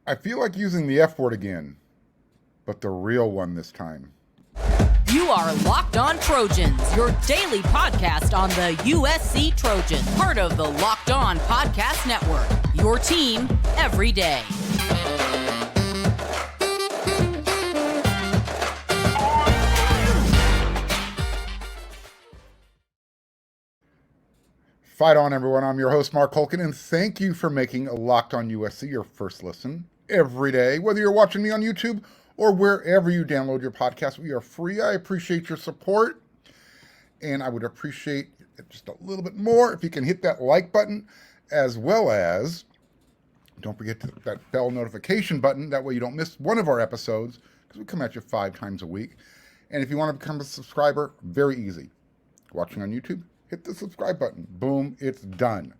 I feel like using the F word again, but the real one this time. You are Locked On Trojans, your daily podcast on the USC Trojans, part of the Locked On Podcast Network, your team every day. Fight on, everyone. I'm your host, Mark Holkin, and thank you for making Locked On USC your first listen every day. Whether you're watching me on YouTube or wherever you download your podcast, we are free. I appreciate your support, and I would appreciate it just a little bit more if you can hit that like button, as well as don't forget that bell notification button. That way you don't miss one of our episodes, because we come at you 5 times a week. And if you want to become a subscriber, very easy. Watching on YouTube, hit the subscribe button. Boom, it's done.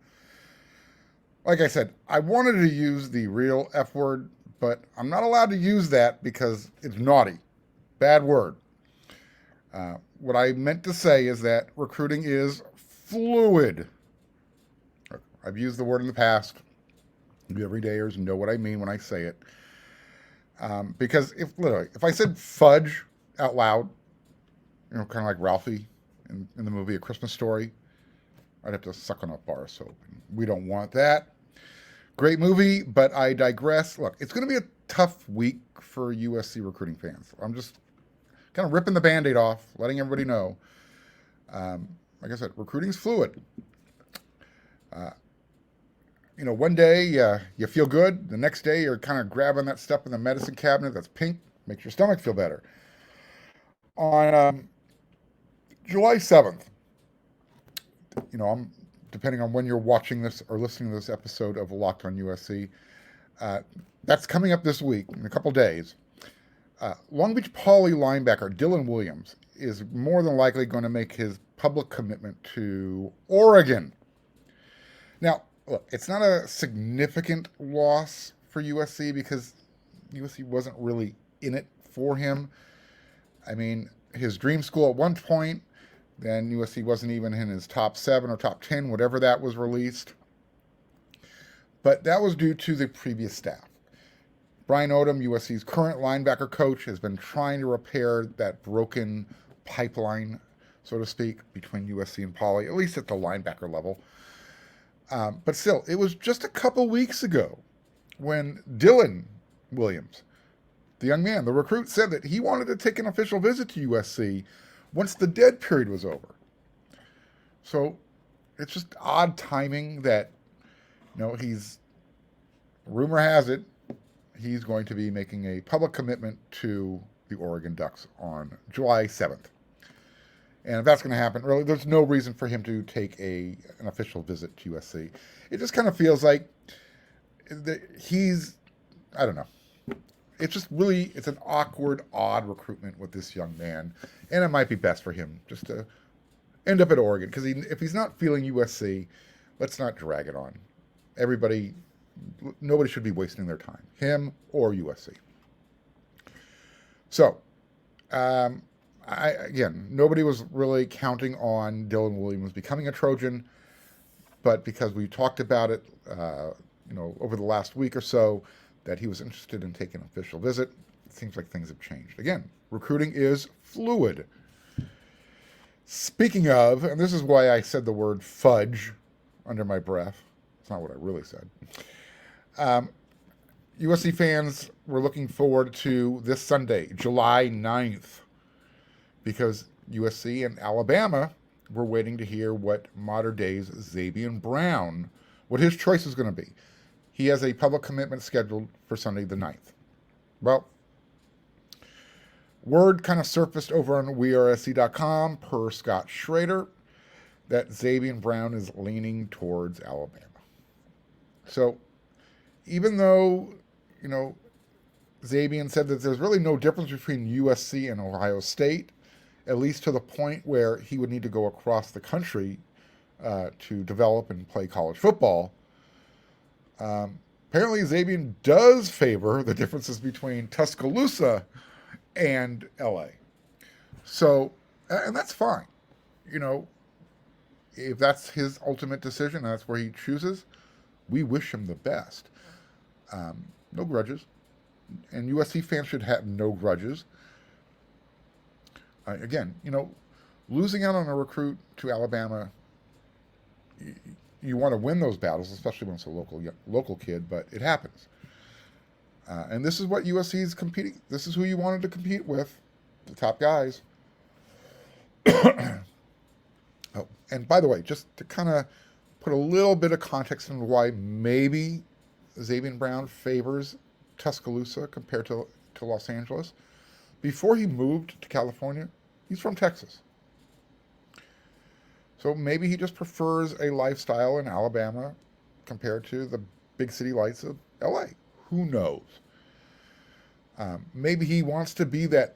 Like I said, I wanted to use the real F word, but I'm not allowed to use that because it's naughty. Bad word. What I meant to say is that recruiting is fluid. I've used the word in the past. You everydayers know what I mean when I say it. Because if I said fudge out loud, kind of like Ralphie in the movie A Christmas Story, I'd have to suck on a bar of soap. We don't want that. Great movie, but I digress. Look, it's going to be a tough week for USC recruiting fans. I'm just kind of ripping the Band-Aid off, letting everybody know. Like I said, recruiting's fluid. One day you feel good. The next day you're kind of grabbing that stuff in the medicine cabinet that's pink, makes your stomach feel better. On July 7th, I'm depending on when you're watching this or listening to this episode of Locked on USC, that's coming up this week in a couple days. Long Beach Poly linebacker Dylan Williams is more than likely going to make his public commitment to Oregon. Now, look, it's not a significant loss for USC because USC wasn't really in it for him. I mean, his dream school at one point, then USC wasn't even in his top 7 or top 10, whatever that was released. But that was due to the previous staff. Brian Odom, USC's current linebacker coach, has been trying to repair that broken pipeline, so to speak, between USC and Poly, at least at the linebacker level. But still, it was just a couple weeks ago when Dylan Williams, the young man, the recruit, said that he wanted to take an official visit to USC once the dead period was over. So it's just odd timing that, rumor has it, he's going to be making a public commitment to the Oregon Ducks on July 7th. And if that's going to happen, really, there's no reason for him to take an official visit to USC. It just kind of feels like I don't know. It's just really, it's an awkward, odd recruitment with this young man. And it might be best for him just to end up at Oregon. Because if he's not feeling USC, let's not drag it on. Nobody should be wasting their time. Him or USC. So, nobody was really counting on Dylan Williams becoming a Trojan. But because we talked about it, over the last week or so, that he was interested in taking an official visit. It seems like things have changed. Again, recruiting is fluid. Speaking of, and this is why I said the word fudge under my breath. It's not what I really said. USC fans were looking forward to this Sunday, July 9th, because USC and Alabama were waiting to hear what Mater Dei's Zabian Brown, what his choice is going to be. He has a public commitment scheduled for Sunday the 9th. Well, word kind of surfaced over on wearesc.com per Scott Schrader that Zabian Brown is leaning towards Alabama. So even though, Zabian said that there's really no difference between USC and Ohio State, at least to the point where he would need to go across the country to develop and play college football, apparently Zabian does favor the differences between Tuscaloosa and LA. So, and that's fine. If that's his ultimate decision, and that's where he chooses, we wish him the best. No grudges. And USC fans should have no grudges. Again, losing out on a recruit to Alabama, you want to win those battles, especially when it's a local kid, but it happens. And this is what USC is competing. This is who you wanted to compete with, the top guys. Oh, and by the way, just to kind of put a little bit of context into why maybe Zabian Brown favors Tuscaloosa compared to Los Angeles. Before he moved to California, he's from Texas. So maybe he just prefers a lifestyle in Alabama compared to the big city lights of LA. Who knows? Maybe he wants to be that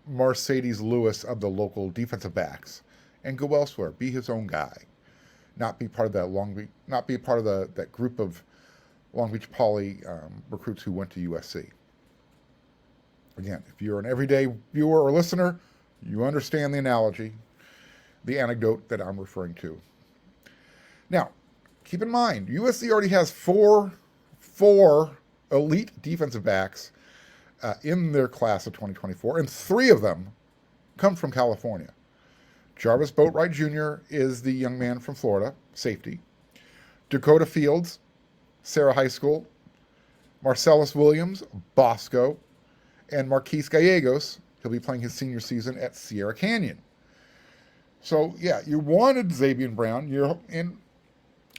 Mercedes Lewis of the local defensive backs and go elsewhere, be his own guy, not be part of that that group of Long Beach Poly recruits who went to USC. Again, if you're an everyday viewer or listener, you understand the analogy, the anecdote that I'm referring to. Now, keep in mind, USC already has four elite defensive backs in their class of 2024, and 3 of them come from California. Jarvis Boatwright Jr. is the young man from Florida, safety. Dakota Fields, Sarah High School. Marcellus Williams, Bosco. And Marquise Gallegos, he'll be playing his senior season at Sierra Canyon. So, yeah, you wanted Zabian Brown, and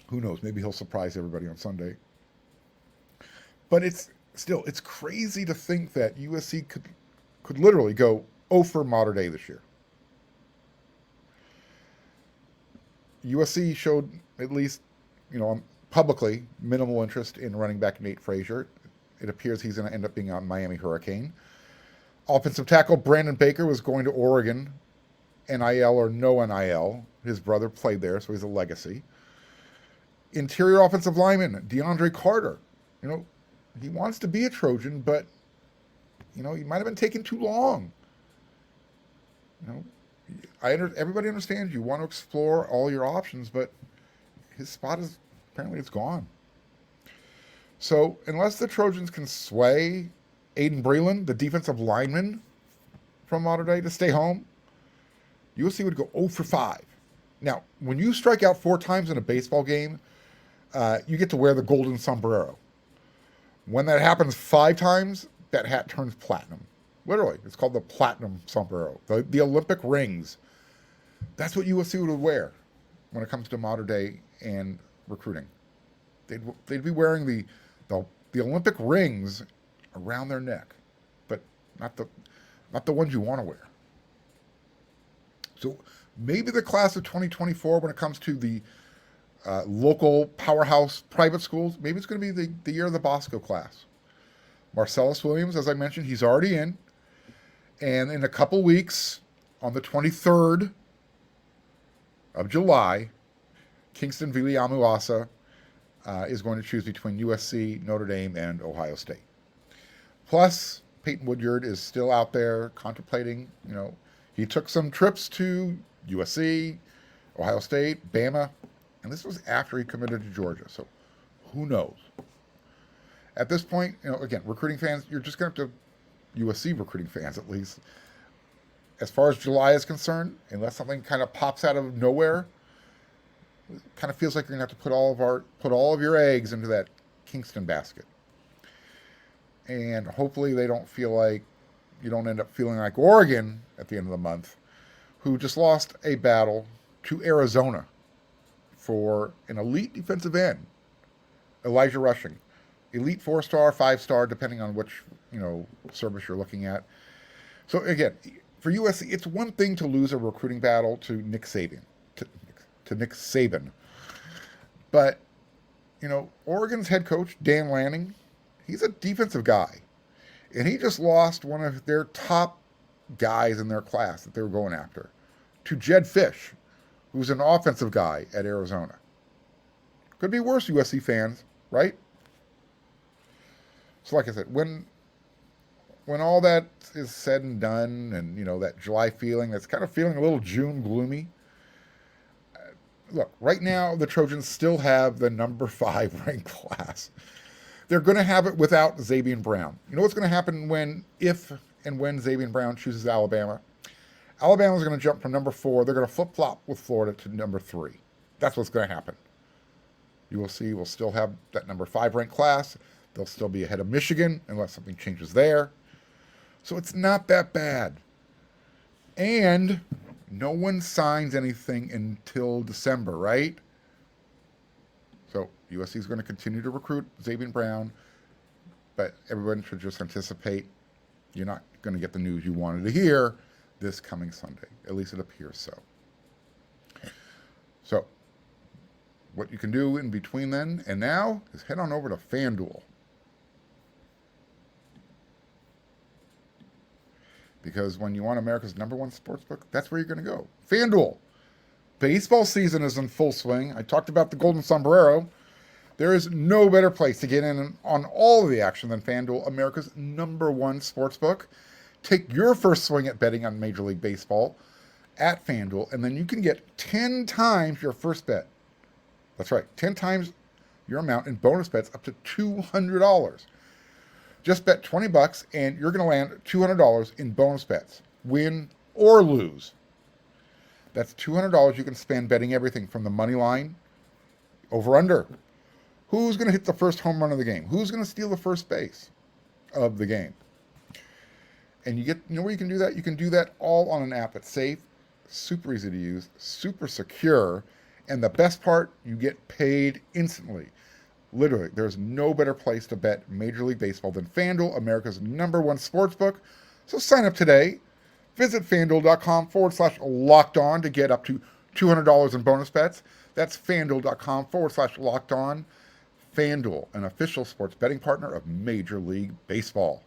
who knows, maybe he'll surprise everybody on Sunday. But it's crazy to think that USC could literally go 0 for Mater Dei this year. USC showed, at least, publicly, minimal interest in running back Nate Frazier. It appears he's going to end up being on Miami Hurricane. Offensive tackle Brandon Baker was going to Oregon, NIL or no NIL. His brother played there, so he's a legacy. Interior offensive lineman DeAndre Carter. He wants to be a Trojan, but, he might have been taking too long. Everybody understands you want to explore all your options, but his spot is apparently it's gone. So unless the Trojans can sway Aiden Breland, the defensive lineman from Mater Dei, to stay home, USC would go 0 for 5. Now, when you strike out 4 times in a baseball game, you get to wear the golden sombrero. When that happens 5 times, that hat turns platinum. Literally, it's called the platinum sombrero. The Olympic rings. That's what USC would wear when it comes to Mater Dei and recruiting. They'd be wearing the Olympic rings around their neck, but not the ones you want to wear. So maybe the class of 2024, when it comes to the local powerhouse private schools, maybe it's going to be the year of the Bosco class. Marcellus Williams, as I mentioned, he's already in. And in a couple weeks, on the 23rd of July, Kingston Viliamu-Asa is going to choose between USC, Notre Dame, and Ohio State. Plus, Peyton Woodyard is still out there contemplating. He took some trips to USC, Ohio State, Bama, and this was after he committed to Georgia. So who knows? At this point, again, recruiting fans, you're just going to have to, USC recruiting fans at least, as far as July is concerned, unless something kind of pops out of nowhere, it kind of feels like you're going to have to put all of your eggs into that Kingston basket. And hopefully they don't feel like, you don't end up feeling like Oregon at the end of the month, who just lost a battle to Arizona for an elite defensive end, Elijah Rushing. Elite 4-star, 5-star, depending on which, service you're looking at. So again, for USC, it's one thing to lose a recruiting battle to Nick Saban, to Nick Saban. But, Oregon's head coach, Dan Lanning, he's a defensive guy. And he just lost one of their top guys in their class that they were going after to Jed Fish, who's an offensive guy at Arizona. Could be worse, USC fans, right? So like I said, when all that is said and done and, that July feeling, that's kind of feeling a little June gloomy. Look, right now the Trojans still have the number 5 ranked class. They're going to have it without Zabian Brown. You know what's going to happen if and when Zabian Brown chooses Alabama? Alabama's going to jump from number 4. They're going to flip-flop with Florida to number 3. That's what's going to happen. You will see we'll still have that number 5 ranked class. They'll still be ahead of Michigan unless something changes there. So it's not that bad. And no one signs anything until December, right? So USC is going to continue to recruit Zabian Brown, but everyone should just anticipate you're not going to get the news you wanted to hear this coming Sunday. At least it appears so. So what you can do in between then and now is head on over to FanDuel. Because when you want America's #1 sportsbook, that's where you're going to go. FanDuel. Baseball season is in full swing. I talked about the Golden Sombrero. There is no better place to get in on all of the action than FanDuel, America's #1 sportsbook. Take your first swing at betting on Major League Baseball at FanDuel, and then you can get 10 times your first bet. That's right, 10 times your amount in bonus bets up to $200. Just bet $20 and you're going to land $200 in bonus bets, win or lose. That's $200 you can spend betting everything from the money line, over under. Who's going to hit the first home run of the game? Who's going to steal the first base of the game? And you know where you can do that? You can do that all on an app that's safe, super easy to use, super secure, and the best part, you get paid instantly. Literally, there's no better place to bet Major League Baseball than FanDuel, America's #1 sportsbook. So sign up today. Visit FanDuel.com/locked-on to get up to $200 in bonus bets. That's FanDuel.com/locked-on. FanDuel, an official sports betting partner of Major League Baseball.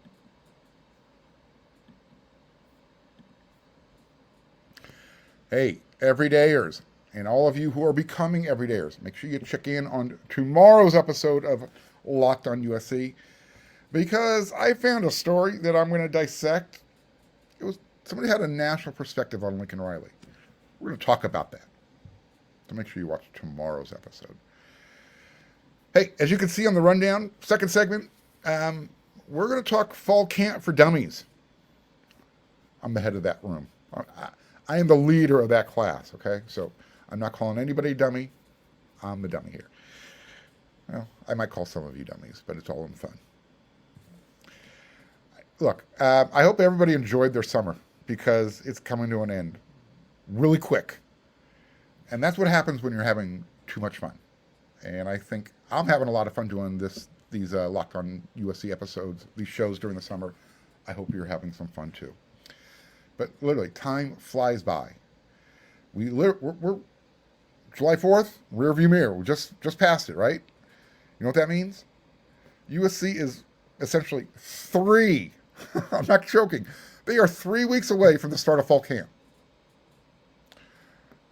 Hey, everydayers, and all of you who are becoming everydayers, make sure you check in on tomorrow's episode of Locked on USC, because I found a story that I'm going to dissect. Somebody had a national perspective on Lincoln Riley. We're going to talk about that. So make sure you watch tomorrow's episode. Hey, as you can see on the rundown, second segment, we're going to talk fall camp for dummies. I'm the head of that room. I am the leader of that class, okay? So I'm not calling anybody dummy. I'm the dummy here. Well, I might call some of you dummies, but it's all in fun. Look, I hope everybody enjoyed their summer, because it's coming to an end really quick. And that's what happens when you're having too much fun. And I think I'm having a lot of fun doing these Locked on USC episodes, these shows during the summer. I hope you're having some fun too. But literally, time flies by. We're July 4th, rear view mirror. We're just past it, right? You know what that means? USC is essentially I'm not joking, they are 3 weeks away from the start of fall camp.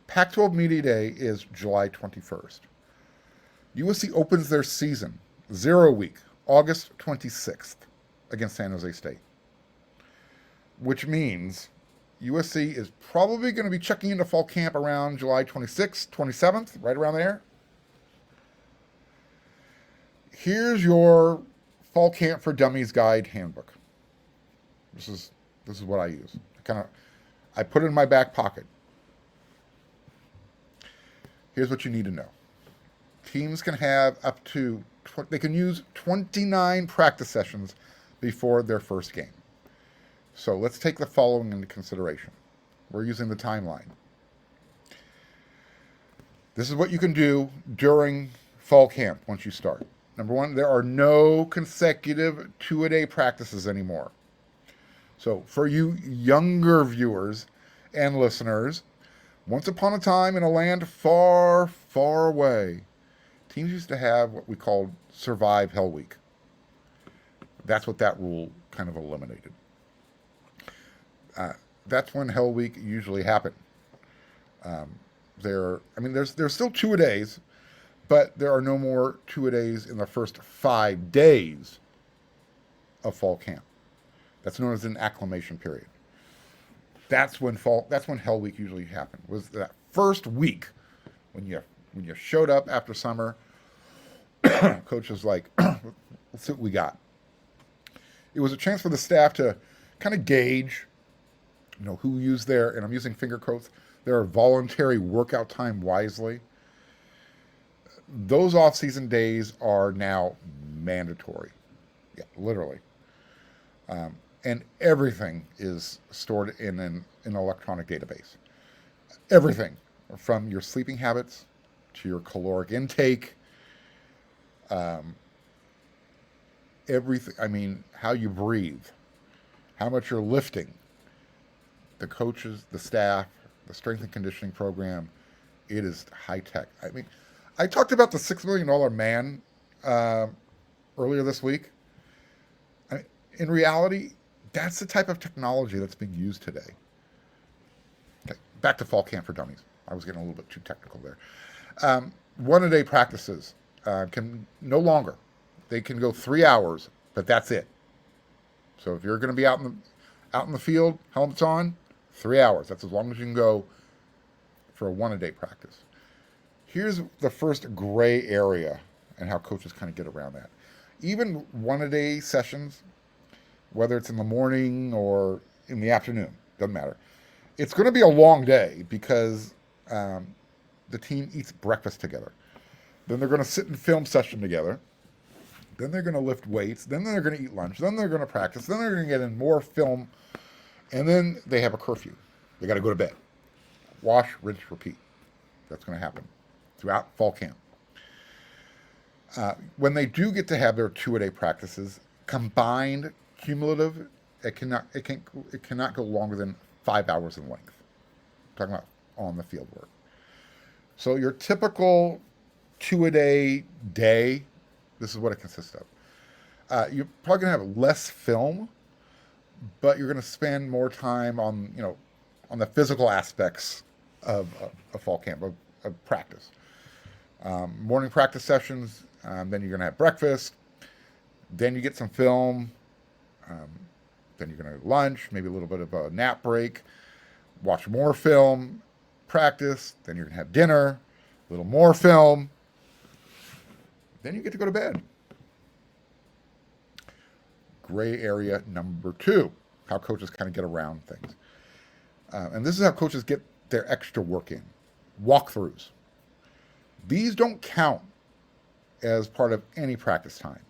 Pac-12 Media Day is July 21st. USC opens their season, 0 week, August 26th, against San Jose State. Which means USC is probably going to be checking into fall camp around July 26th, 27th, right around there. Here's your Fall Camp for Dummies Guide handbook. This is what I use. I put it in my back pocket. Here's what you need to know. Teams can have they can use 29 practice sessions before their first game. So let's take the following into consideration. We're using the timeline. This is what you can do during fall camp once you start. Number one, there are no consecutive 2-a-day practices anymore. So for you younger viewers and listeners, once upon a time in a land far, far away, teams used to have what we called Survive Hell Week. That's what that rule kind of eliminated. That's when Hell Week usually happened. There's still 2-a-days, but there are no more 2-a-days in the first 5 days of fall camp. That's known as an acclimation period. That's when Hell Week usually happened. Was that first week when you showed up after summer. Coach was like, Let's see what we got. It was a chance for the staff to kind of gauge, who used their, and I'm using finger quotes, their voluntary workout time wisely. Those off-season days are now mandatory. Yeah, literally. And everything is stored in an electronic database. Everything, from your sleeping habits to your caloric intake, everything. I mean, how you breathe, how much you're lifting, the coaches, the staff, the strength and conditioning program. It is high tech. I mean, I talked about the $6 million man earlier this week. In reality, that's the type of technology that's being used today. Okay, back to fall camp for dummies. I was getting a little bit too technical there. One-a-day practices can no longer. They can go 3 hours, but that's it. So if you're going to be out in the field, helmets on, 3 hours. That's as long as you can go for a one-a-day practice. Here's the first gray area and how coaches kind of get around that. Even one-a-day sessions, whether it's in the morning or in the afternoon, doesn't matter. It's going to be a long day because the team eats breakfast together. Then they're going to sit in film session together. Then they're going to lift weights. Then they're going to eat lunch. Then they're going to practice. Then they're going to get in more film. And then they have a curfew. They got to go to bed. Wash, rinse, repeat. That's going to happen throughout fall camp. When they do get to have their two-a-day practices, combined cumulative, it cannot go longer than 5 hours in length. I'm talking about on the field work. So your typical two-a-day day, this is what it consists of. You're probably going to have less film, but you're going to spend more time on the physical aspects of fall camp, of practice. Morning practice sessions, then you're going to have breakfast, then you get some film, then you're going to have lunch, maybe a little bit of a nap break, watch more film, practice, then you're going to have dinner, a little more film, then you get to go to bed. Gray area number 2, how coaches kind of get around things. And this is how coaches get their extra work in. Walkthroughs. These don't count as part of any practice time.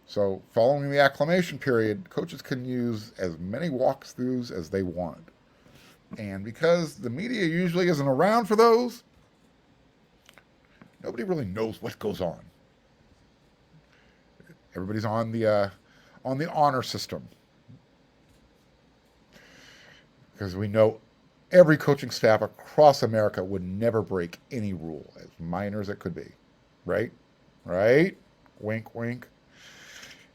So following the acclimation period, coaches can use as many walkthroughs as they want. And because the media usually isn't around for those, nobody really knows what goes on. Everybody's on the honor system. Because we know every coaching staff across America would never break any rule, as minor as it could be. Right? Right? Wink, wink.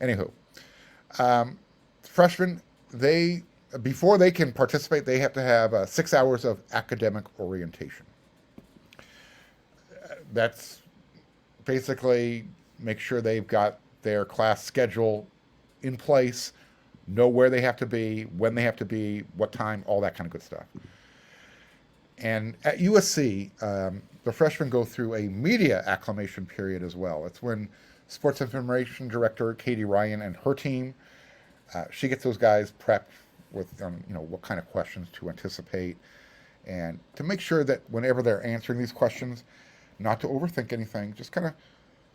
Anywho, freshmen, before they can participate, they have to have 6 hours of academic orientation. That's basically make sure they've got their class schedule in place, know where they have to be, when they have to be, what time, all that kind of good stuff. And at USC, the freshmen go through a media acclimation period as well. It's when Sports Information Director Katie Ryan and her team, she gets those guys prepped with what kind of questions to anticipate, and to make sure that whenever they're answering these questions, not to overthink anything, just kind of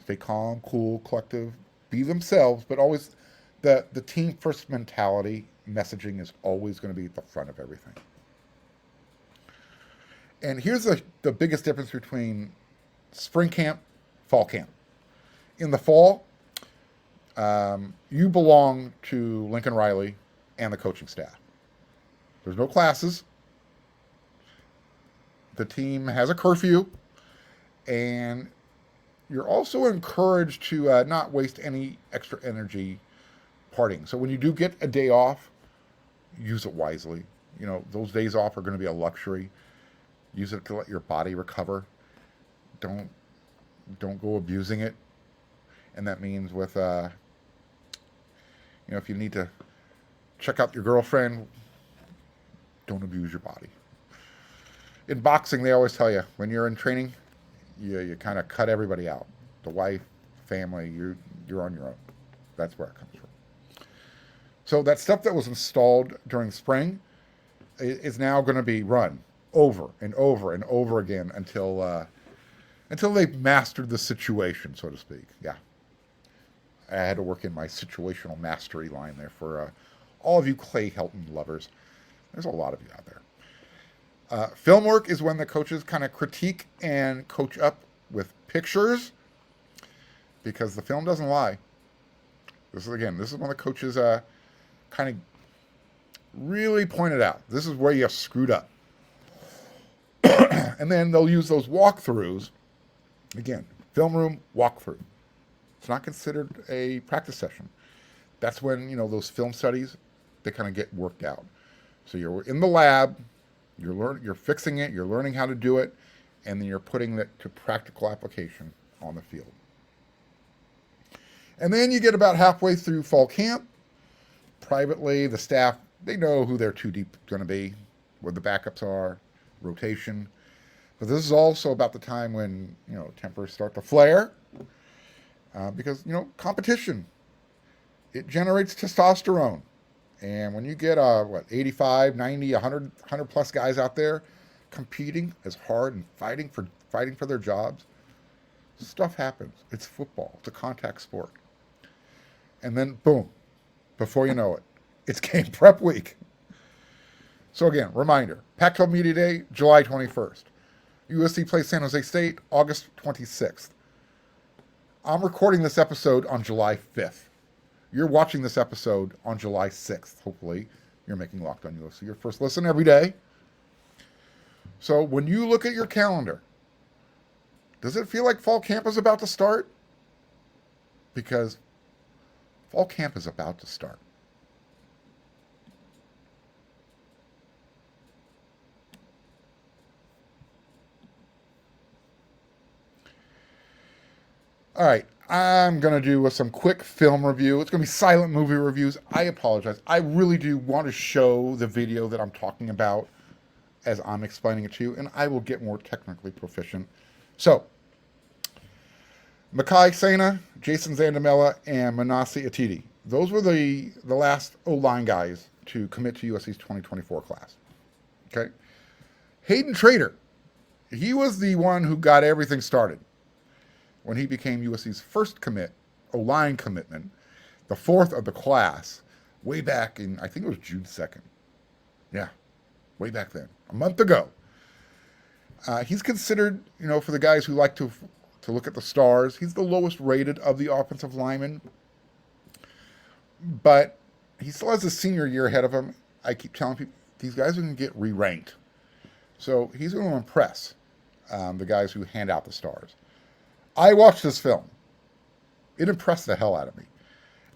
stay calm, cool, collective, be themselves, but always the team first mentality messaging is always going to be at the front of everything. And here's the biggest difference between spring camp, fall camp. In the fall, you belong to Lincoln Riley and the coaching staff. There's no classes. The team has a curfew, and you're also encouraged to not waste any extra energy partying. So when you do get a day off, use it wisely. Those days off are going to be a luxury. Use it to let your body recover. Don't go abusing it. And that means with, if you need to check out your girlfriend, don't abuse your body. In boxing, they always tell you, when you're in training, you kind of cut everybody out. The wife, family, you're on your own. That's where it comes from. So that stuff that was installed during spring is now going to be run over and over and over again until they've mastered the situation, so to speak. Yeah. I had to work in my situational mastery line there for all of you Clay Helton lovers. There's a lot of you out there. Film work is when the coaches kind of critique and coach up with pictures, because the film doesn't lie. This is when the coaches kind of really point it out. This is where you screwed up. And then they'll use those walkthroughs. Again, film room walkthrough. It's not considered a practice session. That's when, those film studies, they kind of get worked out. So you're in the lab, you're fixing it, you're learning how to do it, and then you're putting it to practical application on the field. And then you get about halfway through fall camp. Privately, the staff, they know who their two deep going to be, where the backups are, rotation. But this is also about the time when, tempers start to flare. Because, competition, it generates testosterone. And when you get, 85, 90, 100 plus guys out there competing as hard and fighting for their jobs, stuff happens. It's football. It's a contact sport. And then, boom, before you know it, it's game prep week. So again, reminder, Pac-12 Media Day, July 21st. USC plays San Jose State, August 26th. I'm recording this episode on July 5th. You're watching this episode on July 6th. Hopefully, you're making Locked On USC your first listen every day. So when you look at your calendar, does it feel like fall camp is about to start? Because fall camp is about to start. All right, I'm going to do some quick film review. It's going to be silent movie reviews. I apologize. I really do want to show the video that I'm talking about as I'm explaining it to you, and I will get more technically proficient. So, Makai Sena, Jason Zandamela, and Manasi Atiti. Those were the last O-line guys to commit to USC's 2024 class. Okay? Hayden Treter, he was the one who got everything started when he became USC's first O-line commitment, the fourth of the class, way back in, I think it was June 2nd. Yeah, way back then, a month ago. He's considered, for the guys who like to look at the stars, he's the lowest rated of the offensive linemen. But he still has his senior year ahead of him. I keep telling people, these guys are going to get re-ranked. So he's going to impress the guys who hand out the stars. I watched this film. It impressed the hell out of me.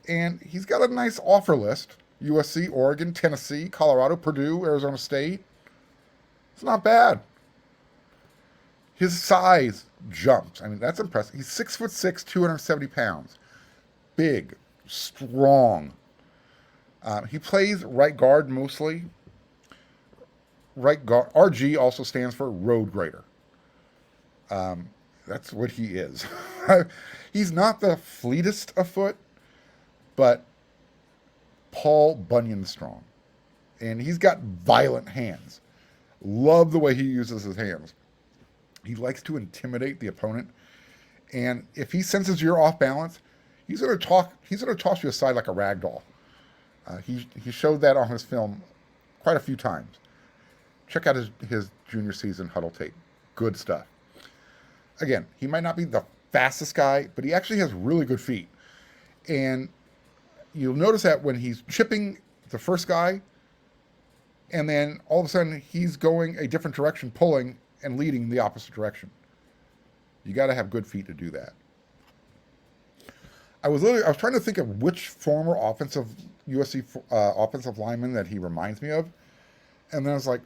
And he's got a nice offer list. USC, Oregon, Tennessee, Colorado, Purdue, Arizona State. It's not bad. His size jumps. I mean, that's impressive. He's 6'6", 270 pounds. Big, strong. He plays right guard mostly. Right guard. RG also stands for road grader. That's what he is. He's not the fleetest of foot, but Paul Bunyan strong. And he's got violent hands. Love the way he uses his hands. He likes to intimidate the opponent. And if he senses you're off balance, he's going to toss you aside like a rag doll. He showed that on his film quite a few times. Check out his junior season HUDL tape. Good stuff. Again, he might not be the fastest guy, but he actually has really good feet. And you'll notice that when he's chipping the first guy, and then all of a sudden he's going a different direction, pulling and leading the opposite direction. You got to have good feet to do that. I was trying to think of which former USC offensive lineman that he reminds me of. And then I was like,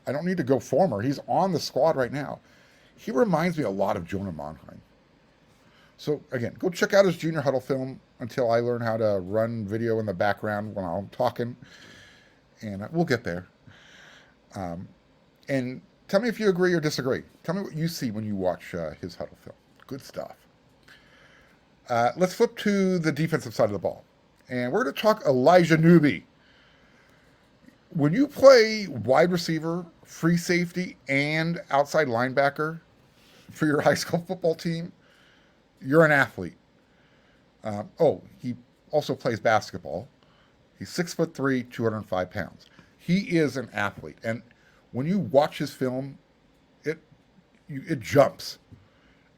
I don't need to go former. He's on the squad right now. He reminds me a lot of Jonah Monheim. So, again, go check out his junior HUDL film until I learn how to run video in the background when I'm talking. And we'll get there. And tell me if you agree or disagree. Tell me what you see when you watch his HUDL film. Good stuff. Let's flip to the defensive side of the ball. And we're going to talk Elijah Newby. When you play wide receiver, free safety, and outside linebacker for your high school football team, you're an athlete. He also plays basketball. He's 6'3", 205 pounds. He is an athlete. And when you watch his film, it jumps.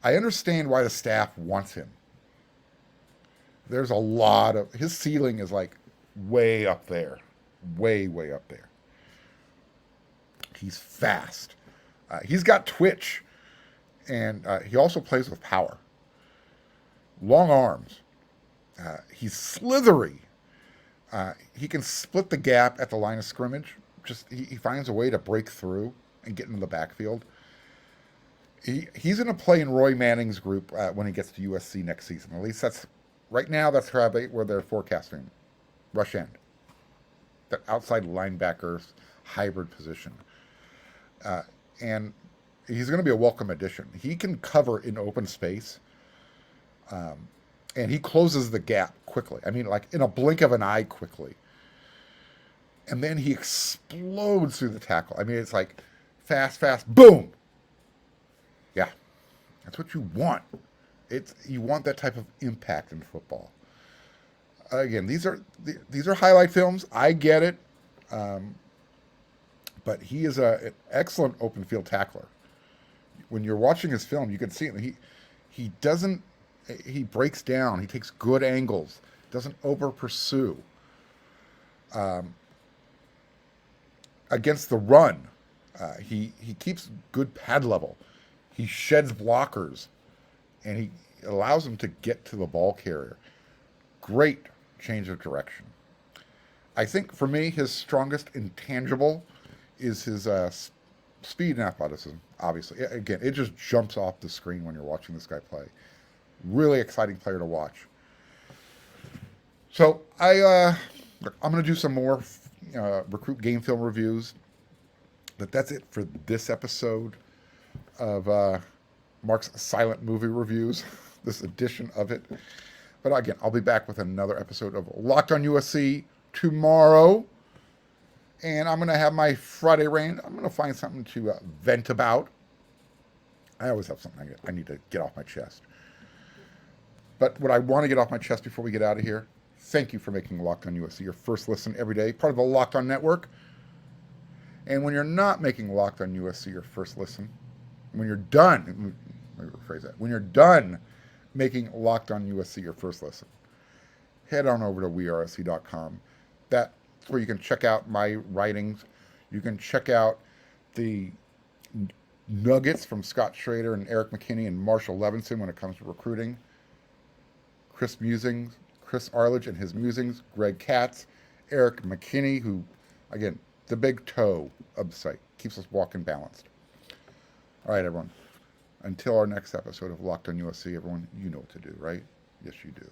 I understand why the staff wants him. There's a lot of... His ceiling is like way up there. Way, way up there. He's fast. He's got twitch. And he also plays with power. Long arms. He's slithery. He can split the gap at the line of scrimmage. He finds a way to break through and get into the backfield. He's going to play in Roy Manning's group when he gets to USC next season. At least that's where they're forecasting. Rush end. That outside linebackers hybrid position. And he's going to be a welcome addition. He can cover in open space. And he closes the gap quickly. I mean, like in a blink of an eye quickly. And then he explodes through the tackle. I mean, it's like fast, boom. Yeah, that's what you want. You want that type of impact in football. Again, these are highlight films. I get it. But he is an excellent open field tackler. When you're watching his film, you can see him. He breaks down. He takes good angles. Doesn't over pursue. Against the run, he keeps good pad level. He sheds blockers, and he allows them to get to the ball carrier. Great change of direction. I think for me, his strongest intangible is his speed and athleticism. Obviously, again, it just jumps off the screen when you're watching this guy play. Really exciting player to watch. So I'm going to do some more recruit game film reviews. But that's it for this episode of Mark's Silent Movie Reviews, this edition of it. But again, I'll be back with another episode of Locked on USC tomorrow. And I'm going to have my Friday rant. I'm going to find something to vent about. I always have something I need to get off my chest. But what I want to get off my chest before we get out of here, thank you for making Locked on USC your first listen every day, part of the Locked on Network. And when you're not making Locked on USC your first listen, when you're done, let me rephrase that, when you're done making Locked on USC your first listen, head on over to wearesc.com. That's where you can check out my writings. You can check out the nuggets from Scott Treter and Eric McKinney and Marshall Levinson when it comes to recruiting. Chris Arledge and his musings, Greg Katz, Eric McKinney, who, again, the big toe of the site, keeps us walking balanced. All right, everyone. Until our next episode of Locked on USC, everyone, you know what to do, right? Yes, you do.